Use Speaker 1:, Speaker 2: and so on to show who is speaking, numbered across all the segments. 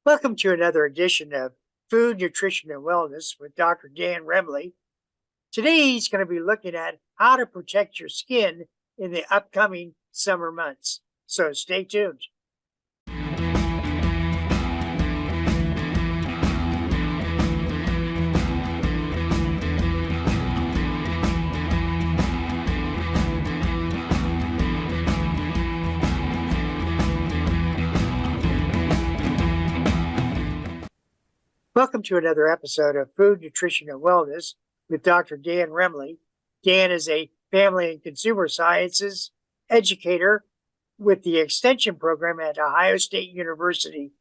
Speaker 1: Welcome to another edition of Food, Nutrition, and Wellness with Dr. Dan Remley. Today, he's going to be looking at how to protect your skin in the upcoming summer months. So stay tuned. Welcome to another episode of Food, Nutrition, and Wellness with Dr. Dan Remley. Dan is a family and consumer sciences educator with the extension program at Ohio State University.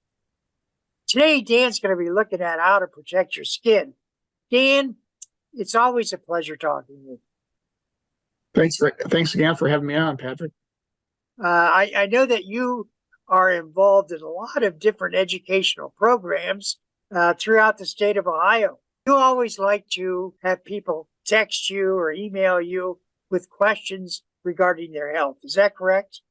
Speaker 1: Today, Dan's going to be looking at how to protect your skin. Dan, it's always a pleasure talking to you.
Speaker 2: Thanks again for having me on, Patrick.
Speaker 1: I know that you are involved in a lot of different educational programs throughout the state of Ohio. You always like to have people text you or email you with questions regarding their health. Is that correct?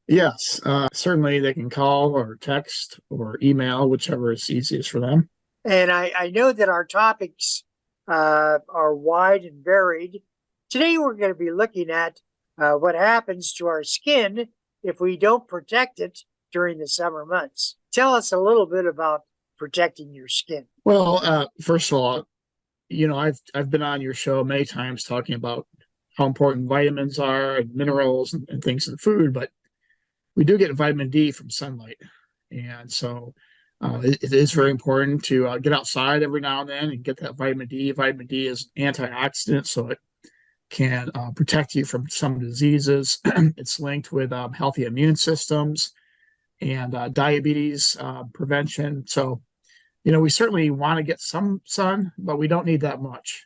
Speaker 2: Yes, certainly they can call or text or email, whichever is easiest for them.
Speaker 1: And I know that our topics are wide and varied. Today we're going to be looking at what happens to our skin if we don't protect it during the summer months. Tell us a little bit about protecting your skin.
Speaker 2: Well, first of all, I've been on your show many times talking about how important vitamins are and minerals and things in food, but we do get vitamin D from sunlight. And so it is very important to get outside every now and then and get that vitamin D. Vitamin D is an antioxidant, so it can protect you from some diseases. It's linked with healthy immune systems and diabetes prevention. So, we certainly want to get some sun, but we don't need that much.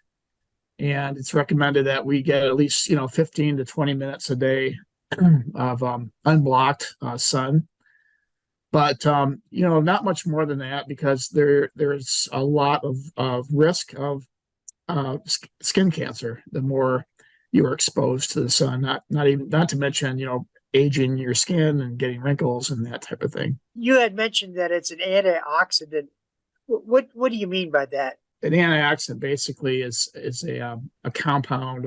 Speaker 2: And it's recommended that we get at least, 15 to 20 minutes a day of unblocked sun. But, not much more than that, because there's a lot of risk of skin cancer the more you are exposed to the sun, not to mention, aging your skin and getting wrinkles and that type of thing.
Speaker 1: You had mentioned that it's an antioxidant. What do you mean by that?
Speaker 2: An antioxidant basically is a compound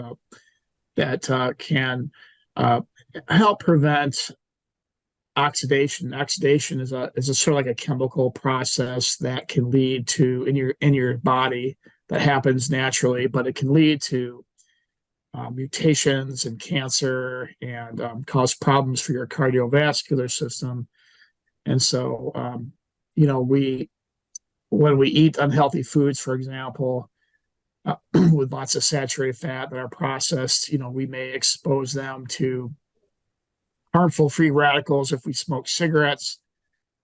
Speaker 2: that can help prevent oxidation. Oxidation is a sort of like a chemical process that can lead to in your body that happens naturally, but it can lead to mutations and cancer and cause problems for your cardiovascular system. And so, when we eat unhealthy foods, for example, with lots of saturated fat that are processed, we may expose them to harmful free radicals. If we smoke cigarettes,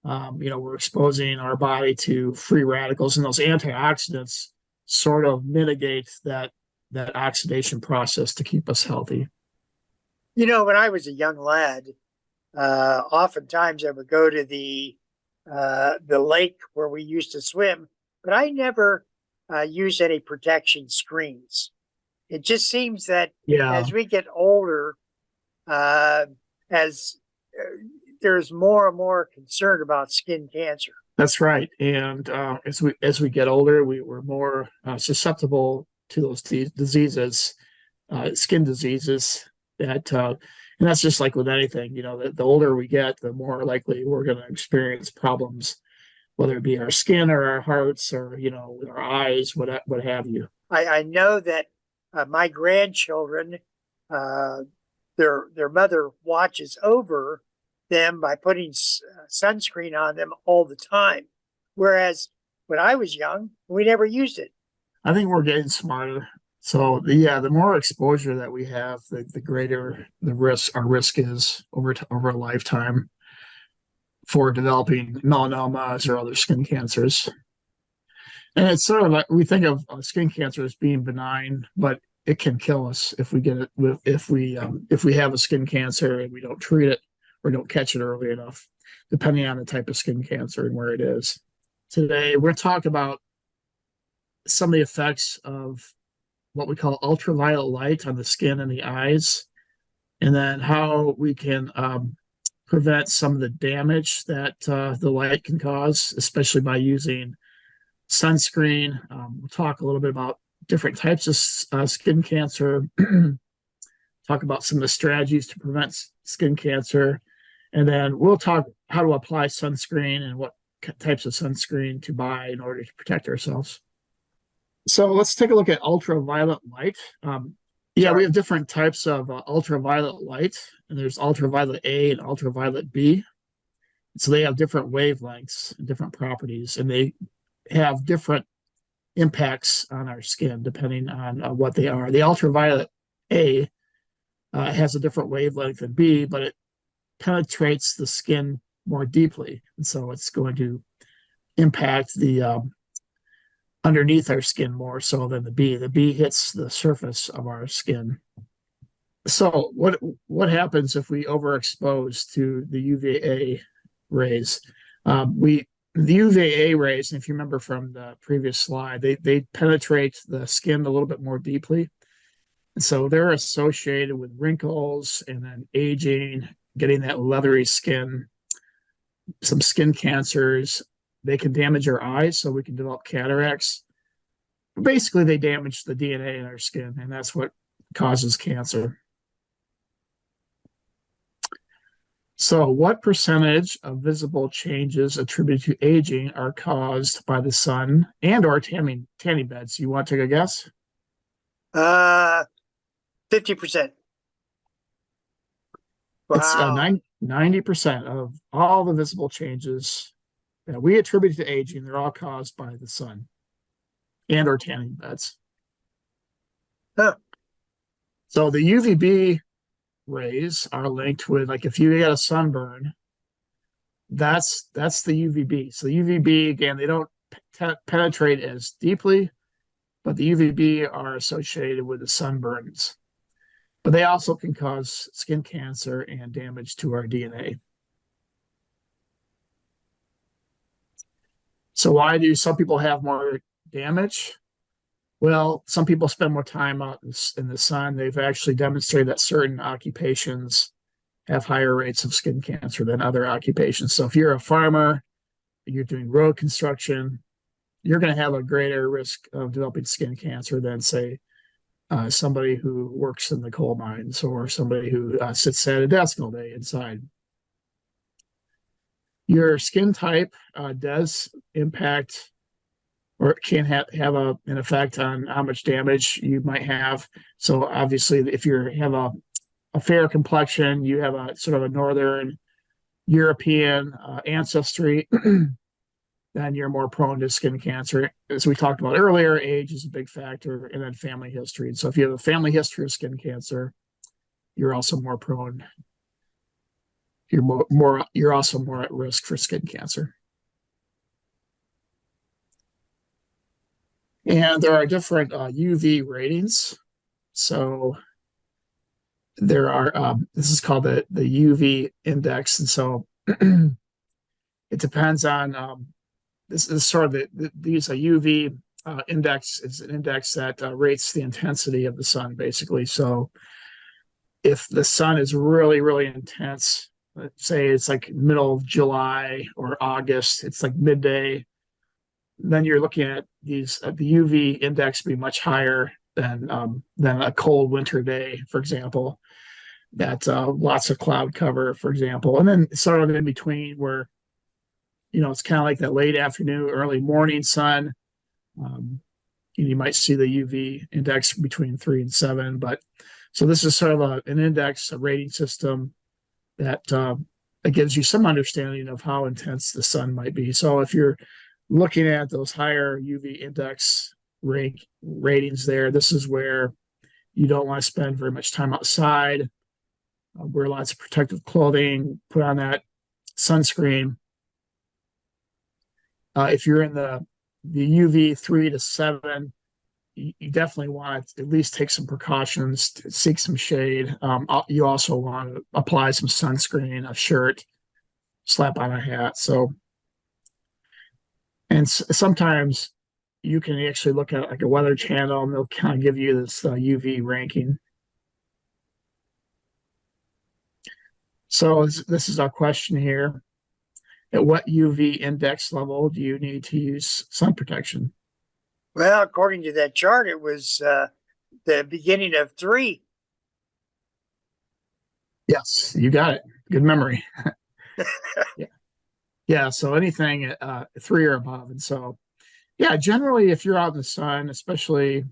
Speaker 2: we're exposing our body to free radicals, and those antioxidants sort of mitigate that oxidation process to keep us healthy.
Speaker 1: When I was a young lad, oftentimes I would go to the lake where we used to swim, but I never used any protection screens. It just seems that as we get older, there's more and more concern about skin cancer.
Speaker 2: That's right. And as we get older, we're more susceptible to those diseases, skin diseases and that's just like with anything, the older we get, the more likely we're going to experience problems, whether it be our skin or our hearts or, with our eyes, what have you.
Speaker 1: I know that my grandchildren, their mother watches over them by putting sunscreen on them all the time. Whereas when I was young, we never used it.
Speaker 2: I think we're getting smarter. So the more exposure that we have, the greater our risk is over a lifetime for developing melanomas or other skin cancers. And it's sort of like we think of skin cancer as being benign, but it can kill us if we get it. If we have a skin cancer and we don't treat it or don't catch it early enough, depending on the type of skin cancer and where it is. Today, we're going to talk about some of the effects of what we call ultraviolet light on the skin and the eyes, and then how we can prevent some of the damage that the light can cause, especially by using sunscreen. We'll talk a little bit about different types of skin cancer, talk about some of the strategies to prevent skin cancer, and then we'll talk how to apply sunscreen and what types of sunscreen to buy in order to protect ourselves. So let's take a look at ultraviolet light. We have different types of ultraviolet light, and there's ultraviolet A and ultraviolet B. So they have different wavelengths and different properties, and they have different impacts on our skin depending on what they are. The ultraviolet A has a different wavelength than B, but it penetrates the skin more deeply, and so it's going to impact the underneath our skin more so than the B. The B hits the surface of our skin. So what happens if we overexpose to the UVA rays? The UVA rays, and if you remember from the previous slide, they penetrate the skin a little bit more deeply. And so they're associated with wrinkles and then aging, getting that leathery skin, some skin cancers. They can damage our eyes, so we can develop cataracts. Basically, they damage the DNA in our skin, and that's what causes cancer. So what percentage of visible changes attributed to aging are caused by the sun and or tanning beds? You want to take a guess?
Speaker 1: 50%.
Speaker 2: It's
Speaker 1: Wow.
Speaker 2: 90% of all the visible changes that we attribute to aging, they're all caused by the sun and or tanning beds.
Speaker 1: Huh.
Speaker 2: So the UVB rays are linked with, like, if you get a sunburn, that's the UVB. So the UVB, again, they don't penetrate as deeply, but the UVB are associated with the sunburns. But they also can cause skin cancer and damage to our DNA. So why do some people have more damage? Well, some people spend more time out in the sun. They've actually demonstrated that certain occupations have higher rates of skin cancer than other occupations. So if you're a farmer, you're doing road construction, you're going to have a greater risk of developing skin cancer than, say, somebody who works in the coal mines or somebody who sits at a desk all day inside. Your skin type does impact, or it can have an effect on how much damage you might have. So obviously, if you have a fair complexion, you have a sort of a Northern European ancestry, then you're more prone to skin cancer. As we talked about earlier, age is a big factor, and then family history. And so if you have a family history of skin cancer, you're also more prone. You're also more at risk for skin cancer. And there are different UV ratings. So there are, this is called the UV index. And so it depends on, this is sort of these UV index is an index that rates the intensity of the sun, basically. So if the sun is really, really intense, let's say it's like middle of July or August, it's like midday, then you're looking at these the UV index be much higher than a cold winter day, for example. That lots of cloud cover, for example, and then sort of in between where, it's kind of like that late afternoon, early morning sun. You might see the UV index between 3 and 7, but so this is sort of an index, a rating system that gives you some understanding of how intense the sun might be. So if you're looking at those higher UV index ratings there, this is where you don't want to spend very much time outside. Wear lots of protective clothing, put on that sunscreen. If you're in the UV 3 to 7, you definitely want to at least take some precautions, to seek some shade. You also want to apply some sunscreen, a shirt, slap on a hat. And sometimes you can actually look at like a weather channel and they'll kind of give you this UV ranking. So this is our question here. At what UV index level do you need to use sun protection?
Speaker 1: Well, according to that chart, it was the beginning of 3.
Speaker 2: Yes, you got it. Good memory. Yeah. Yeah. So anything at 3 or above. And so, yeah, generally, if you're out in the sun, especially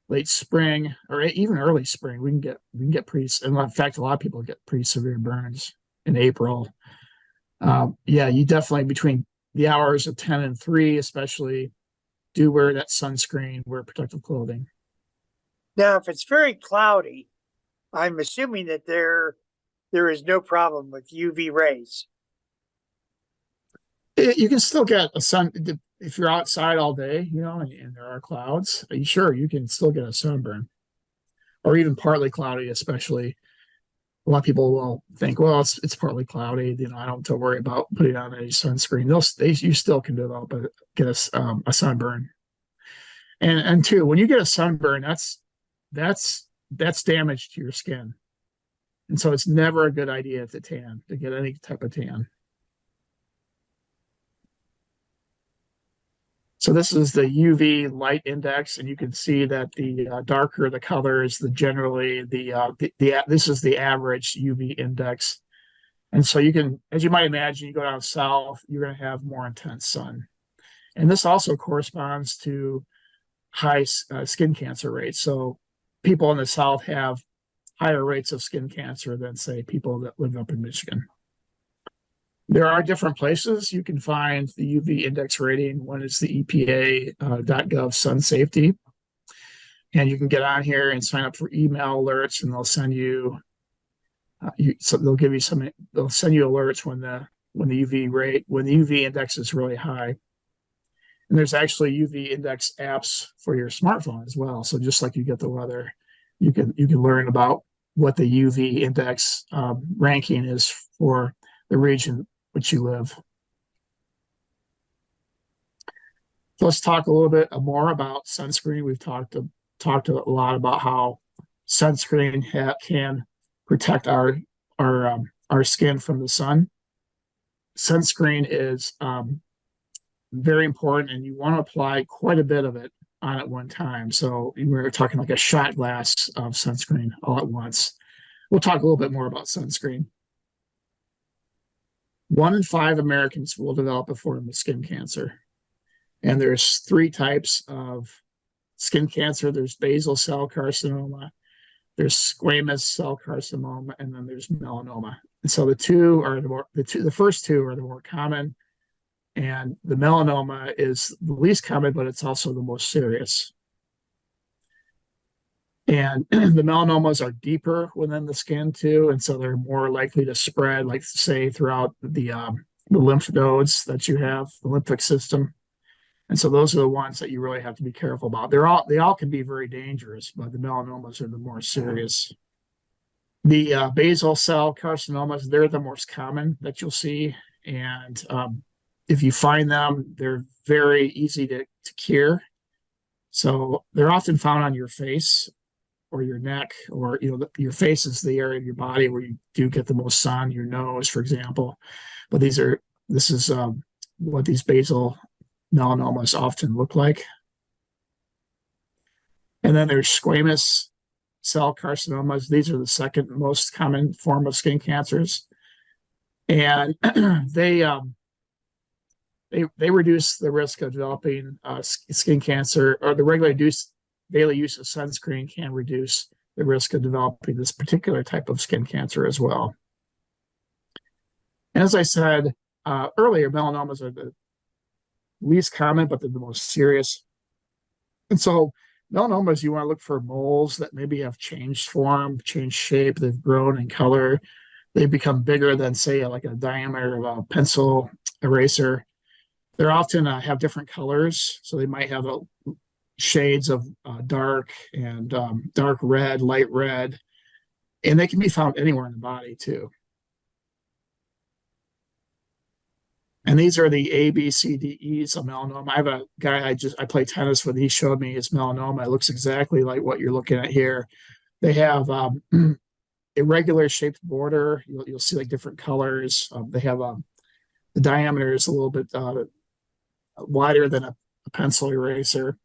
Speaker 2: late spring or even early spring, we can get pretty. And in fact, a lot of people get pretty severe burns in April. Yeah, you definitely between the hours of 10 and 3, especially, do wear that sunscreen, wear protective clothing.
Speaker 1: Now, if it's very cloudy, I'm assuming that there is no problem with UV rays.
Speaker 2: You can still get a sun if you're outside all day, and there are clouds. Sure, you can still get a sunburn, or even partly cloudy, especially. A lot of people will think, well, it's partly cloudy. I don't have to worry about putting on any sunscreen. You still can develop get a sunburn. And two, when you get a sunburn, that's damage to your skin, and so it's never a good idea to get any type of tan. So this is the UV light index, and you can see that the darker the color is, this is the average UV index. And so you can, as you might imagine, you go down south, you're going to have more intense sun. And this also corresponds to high skin cancer rates. So people in the south have higher rates of skin cancer than, say, people that live up in Michigan. There are different places you can find the UV index rating. One is the EPA.gov sun safety. And you can get on here and sign up for email alerts, and they'll send you, they'll send you alerts when the UV index is really high. And there's actually UV index apps for your smartphone as well. So just like you get the weather, you can learn about what the UV index ranking is for the region which you live. So let's talk a little bit more about sunscreen. We've talked a lot about how sunscreen can protect our skin from the sun. Sunscreen is very important, and you want to apply quite a bit of it on at one time. So we're talking like a shot glass of sunscreen all at once. We'll talk a little bit more about sunscreen. 1 in 5 Americans will develop a form of skin cancer. And there's 3 types of skin cancer. There's basal cell carcinoma, there's squamous cell carcinoma, and then there's melanoma. And so the first 2 are the more common. And the melanoma is the least common, but it's also the most serious. And the melanomas are deeper within the skin too, and so they're more likely to spread, like say throughout the lymph nodes that you have, the lymphatic system. And so those are the ones that you really have to be careful about. They all can be very dangerous, but the melanomas are the more serious. The basal cell carcinomas, they're the most common that you'll see, and if you find them, they're very easy to cure. So they're often found on your face or your neck, or your face is the area of your body where you do get the most sun, your nose, for example. But this is what these basal melanomas often look like. And then there's squamous cell carcinomas. These are the second most common form of skin cancers, and they reduce the risk of developing skin cancer, or the daily use of sunscreen can reduce the risk of developing this particular type of skin cancer as well. And as I said earlier, melanomas are the least common, but they're the most serious. And so melanomas, you want to look for moles that maybe have changed form, changed shape, they've grown in color, they've become bigger than, say, like a diameter of a pencil eraser. They're often have different colors, so they might have shades of dark and dark red, light red, and they can be found anywhere in the body too. And these are the A, B, C, D, E's of melanoma. I have a guy I play tennis with. He showed me his melanoma. It looks exactly like what you're looking at here. They have irregular shaped border. You'll see like different colors. They have the diameter is a little bit wider than a pencil eraser,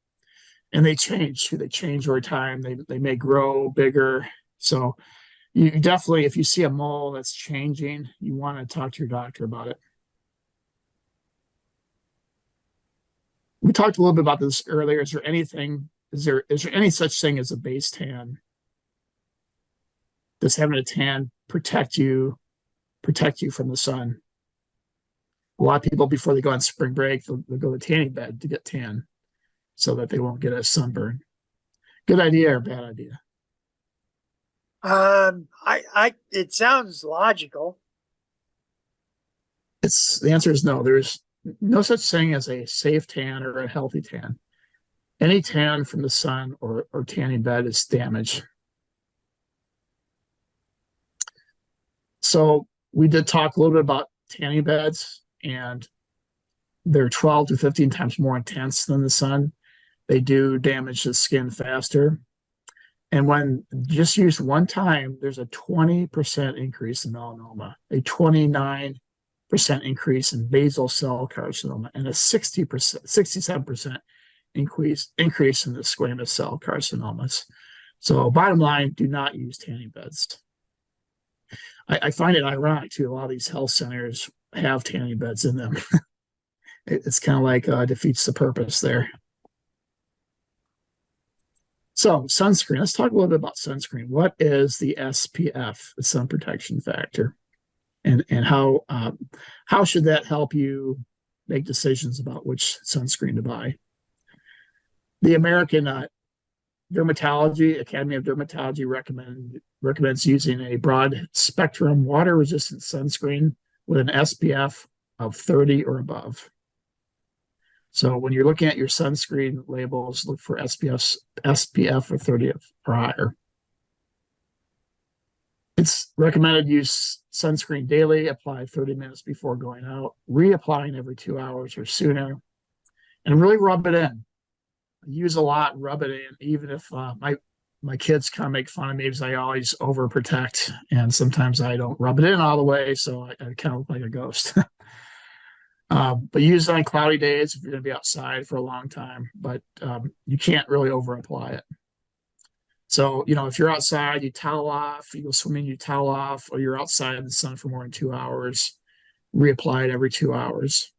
Speaker 2: and they change. They change over time. They may grow bigger. So you definitely, if you see a mole that's changing, you want to talk to your doctor about it. We talked a little bit about this earlier. Is there anything? Is there any such thing as a base tan? Does having a tan protect you from the sun? A lot of people before they go on spring break, they'll go to tanning bed to get tan so that they won't get a sunburn. Good idea or bad idea?
Speaker 1: It sounds logical.
Speaker 2: The answer is no. There's no such thing as a safe tan or a healthy tan. Any tan from the sun or tanning bed is damage. So we did talk a little bit about tanning beds, and they're 12 to 15 times more intense than the sun. They do damage the skin faster. And when just used one time, there's a 20% increase in melanoma, a 29% increase in basal cell carcinoma, and a 67% increase in the squamous cell carcinomas. So bottom line, do not use tanning beds. I find it ironic too. A lot of these health centers have tanning beds in them. It's kind of like defeats the purpose there. So sunscreen. Let's talk a little bit about sunscreen. What is the SPF, the sun protection factor, and how should that help you make decisions about which sunscreen to buy? The American Academy of Dermatology recommends using a broad spectrum water resistant sunscreen with an SPF of 30 or above. So when you're looking at your sunscreen labels, look for SPF of 30 or higher. It's recommended use sunscreen daily, apply 30 minutes before going out, reapplying every 2 hours or sooner, and really rub it in. Use a lot, rub it in, even if my kids kind of make fun of me because I always overprotect, and sometimes I don't rub it in all the way, so I kind of look like a ghost. But use it on cloudy days if you're going to be outside for a long time, but you can't really over apply it. So, if you're outside, you towel off, you go swimming, you towel off, or you're outside in the sun for more than 2 hours, reapply it every 2 hours.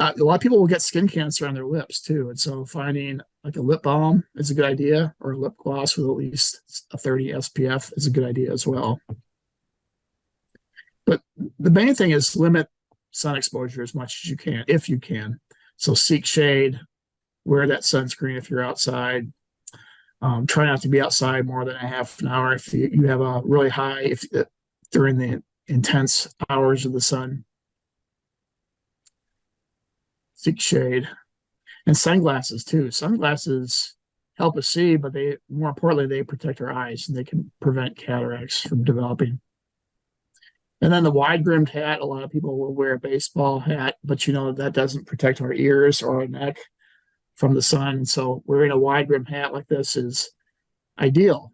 Speaker 2: A lot of people will get skin cancer on their lips too. And so finding like a lip balm is a good idea, or a lip gloss with at least a 30 SPF is a good idea as well. But the main thing is limit sun exposure as much as you can, if you can. So seek shade, wear that sunscreen if you're outside. Try not to be outside more than a half an hour if you have a really high, during the intense hours of the sun. Seek shade. And sunglasses too. Sunglasses help us see, but more importantly, they protect our eyes and they can prevent cataracts from developing. And then the wide-brimmed hat, a lot of people will wear a baseball hat, but that doesn't protect our ears or our neck from the sun. So wearing a wide-brimmed hat like this is ideal,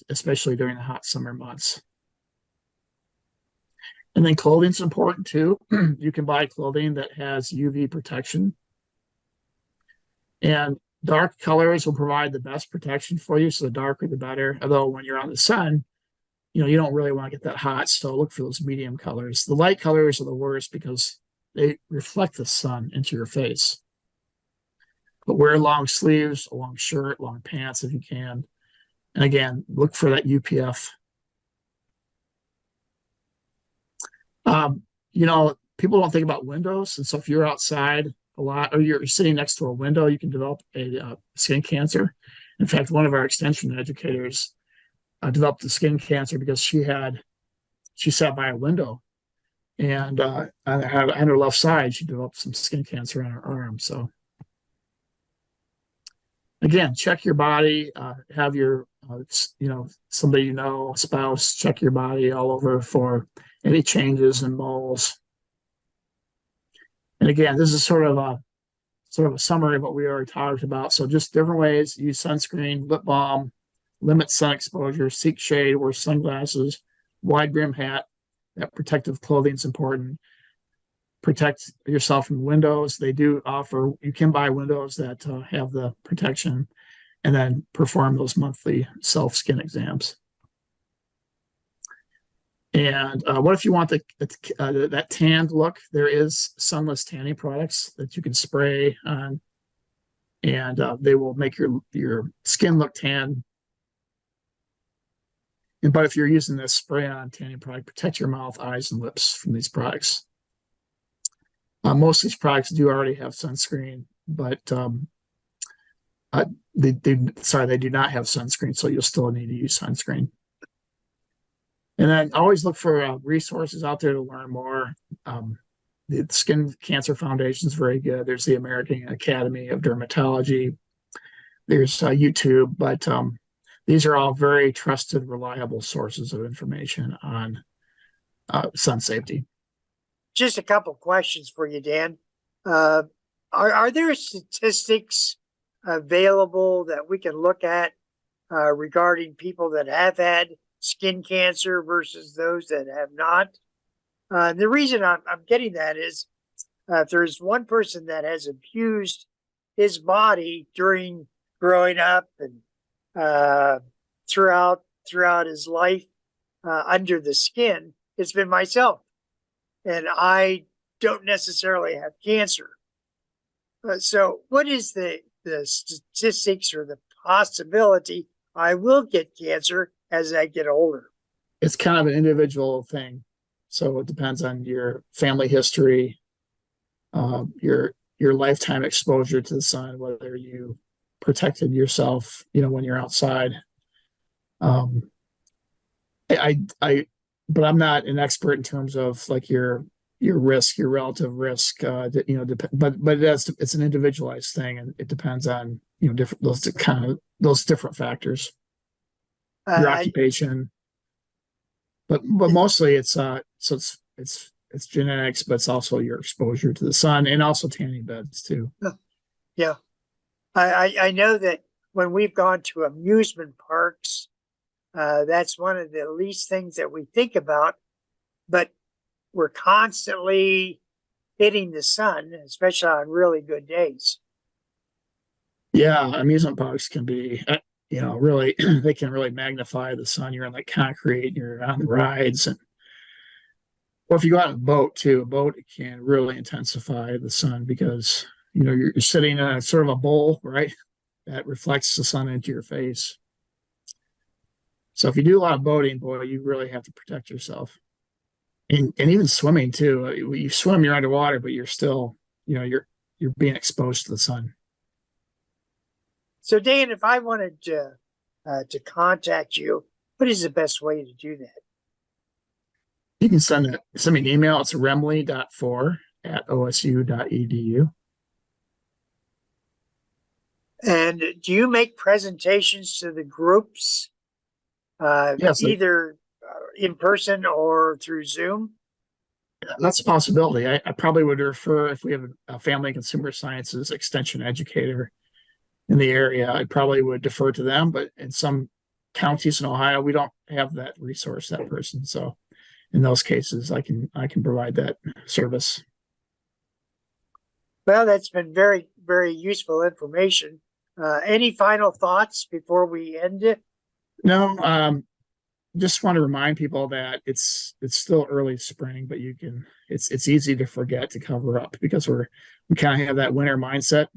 Speaker 2: especially during the hot summer months. And then clothing's important too. You can buy clothing that has UV protection. And dark colors will provide the best protection for you, so the darker the better. Although when you're on the sun, you don't really want to get that hot, so look for those medium colors. The light colors are the worst because they reflect the sun into your face. But wear long sleeves, a long shirt, long pants if you can. And again, look for that UPF. People don't think about windows. And so if you're outside a lot or you're sitting next to a window, you can develop a skin cancer. In fact, one of our extension educators developed the skin cancer because she sat by a window, and on her left side, she developed some skin cancer on her arm. So again, check your body, have your, somebody, a spouse, check your body all over for any changes in moles. And again, this is sort of a summary of what we already talked about. So just different ways: use sunscreen, lip balm, limit sun exposure, seek shade, wear sunglasses, wide brim hat. That protective clothing is important. Protect yourself from windows. They do offer, you can buy windows that have the protection, and then perform those monthly self-skin exams. And what if you want that tanned look? There is sunless tanning products that you can spray on, and they will make your skin look tan. But if you're using this spray-on tanning product, protect your mouth, eyes, and lips from these products. Most of these products do already have sunscreen, but they do not have sunscreen, so you'll still need to use sunscreen. And then always look for resources out there to learn more. The Skin Cancer Foundation is very good. There's the American Academy of Dermatology. There's YouTube, but these are all very trusted, reliable sources of information on sun safety.
Speaker 1: Just a couple questions for you, Dan. Are there statistics available that we can look at regarding people that have had skin cancer versus those that have not? The reason I'm getting that is if there's one person that has abused his body during growing up and throughout his life under the skin, it's been myself. And I don't necessarily have cancer. So what is the statistics or the possibility I will get cancer as I get older?
Speaker 2: It's kind of an individual thing. So it depends on your family history, your lifetime exposure to the sun, whether you protected yourself, when you're outside. But I'm not an expert in terms of like your risk, your relative risk. But it's an individualized thing, and it depends on those different factors. Your occupation, but mostly it's genetics, but it's also your exposure to the sun and also tanning beds too.
Speaker 1: Yeah, I know that when we've gone to amusement parks, that's one of the least things that we think about, but we're constantly hitting the sun, especially on really good days.
Speaker 2: Yeah, amusement parks can be, really, they can really magnify the sun. You're on like concrete, you're on the rides, or if you go out on a boat too, a boat can really intensify the sun because, you're sitting in a sort of a bowl, right? That reflects the sun into your face. So if you do a lot of boating, boy, you really have to protect yourself. And even swimming too. You swim, you're underwater, but you're still, you're being exposed to the sun.
Speaker 1: So Dan, if I wanted to contact you, what is the best way to do that?
Speaker 2: You can send me an email. It's remley.4@osu.edu.
Speaker 1: And do you make presentations to the groups,
Speaker 2: Yes,
Speaker 1: either in person or through Zoom?
Speaker 2: that's a possibility. I probably would refer, if we have a family and consumer sciences extension educator in the area, I probably would defer to them. But in some counties in Ohio, we don't have that resource, that person. So in those cases, I can provide that service.
Speaker 1: Well, that's been very, very useful information. Any final thoughts before we end it?
Speaker 2: No, just want to remind people that it's still early spring, but it's easy to forget to cover up because we kind of have that winter mindset.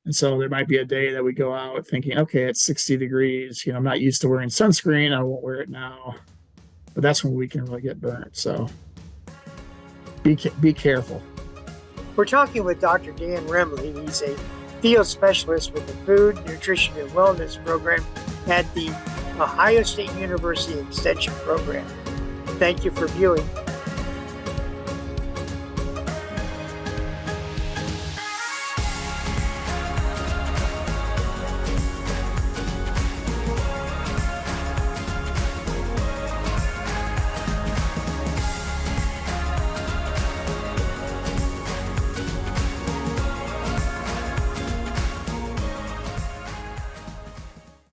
Speaker 2: And so there might be a day that we go out thinking, okay, it's 60 degrees. I'm not used to wearing sunscreen. I won't wear it now. But that's when we can really get burnt. So be careful.
Speaker 1: We're talking with Dr. Dan Remley. He's a field specialist with the Food, Nutrition, and Wellness program at the Ohio State University Extension program. Thank you for viewing.